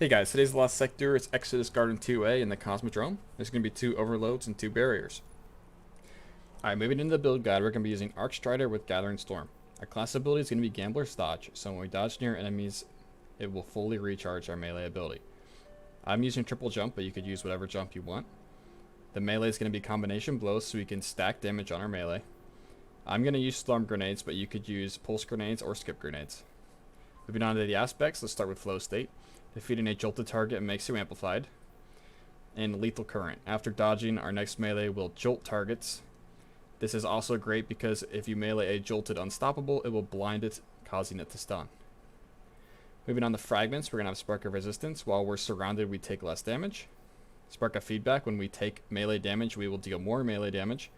Hey guys, today's last sector is Exodus Garden 2A in the Cosmodrome. There's going to be 2 overloads and 2 barriers. Alright, moving into the build guide, we're going to be using Archstrider with Gathering Storm. Our class ability is going to be Gambler's Dodge, so when we dodge near enemies, it will fully recharge our melee ability. I'm using triple jump, but you could use whatever jump you want. The melee is going to be combination blows, so we can stack damage on our melee. I'm going to use Storm Grenades, but you could use Pulse Grenades or Skip Grenades. Moving on to the aspects, let's start with Flow State. Defeating a jolted target makes you amplified. And Lethal Current. After dodging, our next melee will jolt targets. This is also great because if you melee a jolted unstoppable, it will blind it, causing it to stun. Moving on to fragments, we're going to have Spark of Resistance. While we're surrounded, we take less damage. Spark of Feedback, when we take melee damage, we will deal more melee damage.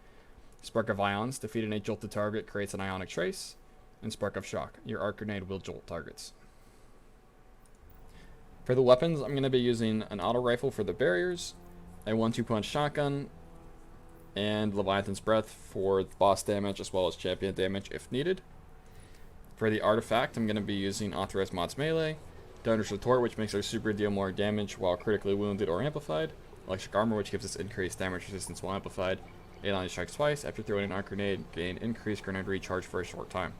Spark of Ions, defeating a jolted target creates an ionic trace. And Spark of Shock, your arc grenade will jolt targets. For the weapons, I'm going to be using an auto rifle for the barriers, a 1-2 punch shotgun, and Leviathan's Breath for boss damage as well as champion damage if needed. For the artifact, I'm going to be using Authorized Mods Melee, Donor's Retort, which makes our super deal more damage while critically wounded or amplified, Electric Armor, which gives us increased damage resistance while amplified, Alien Strikes twice. After throwing an arc grenade, gain increased grenade recharge for a short time.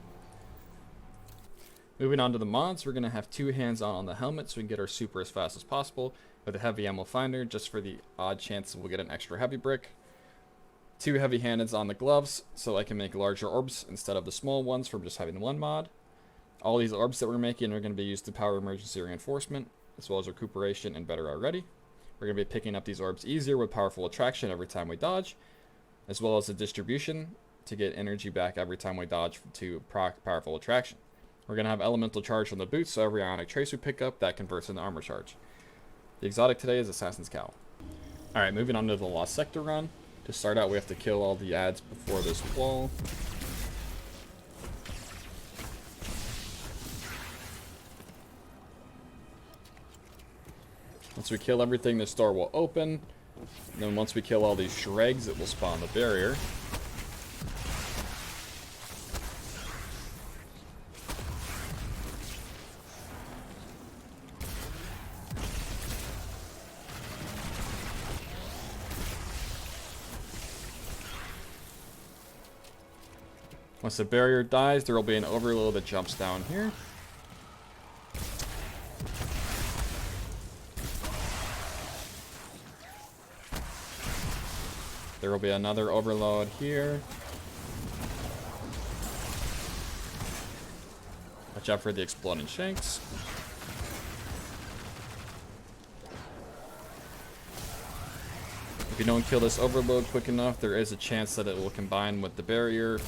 Moving on to the mods, we're going to have 2 hands-on on the helmet so we can get our super as fast as possible, with a heavy ammo finder just for the odd chance we'll get an extra heavy brick. 2 heavy-handeds on the gloves so I can make larger orbs instead of the small ones from just having 1 mod. All these orbs that we're making are going to be used to power emergency reinforcement, as well as recuperation and better already. We're going to be picking up these orbs easier with powerful attraction every time we dodge, as well as the distribution to get energy back every time we dodge to proc powerful attraction. We're going to have elemental charge on the boots, so every ionic trace we pick up, that converts into armor charge. The exotic today is Assassin's Cowl. Alright, moving on to the Lost Sector run. To start out, we have to kill all the ads before this wall. Once we kill everything, this door will open. And then once we kill all these shregs, it will spawn the barrier. Once the barrier dies, there will be an overload that jumps down here. There will be another overload here. Watch out for the exploding shanks. If you don't kill this overload quick enough, there is a chance that it will combine with the barrier.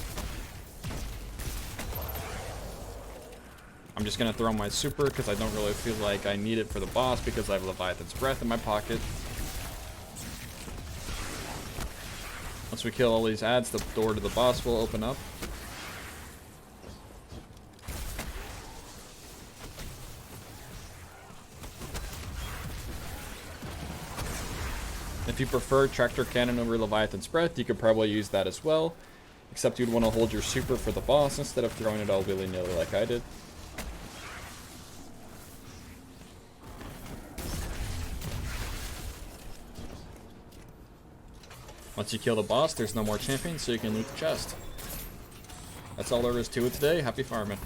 I'm just going to throw my super because I don't really feel like I need it for the boss because I have Leviathan's Breath in my pocket. Once we kill all these ads, the door to the boss will open up. If you prefer Tractor Cannon over Leviathan's Breath, you could probably use that as well. Except you'd want to hold your super for the boss instead of throwing it all willy-nilly like I did. Once you kill the boss, there's no more champions, so you can loot the chest. That's all there is to it today. Happy farming.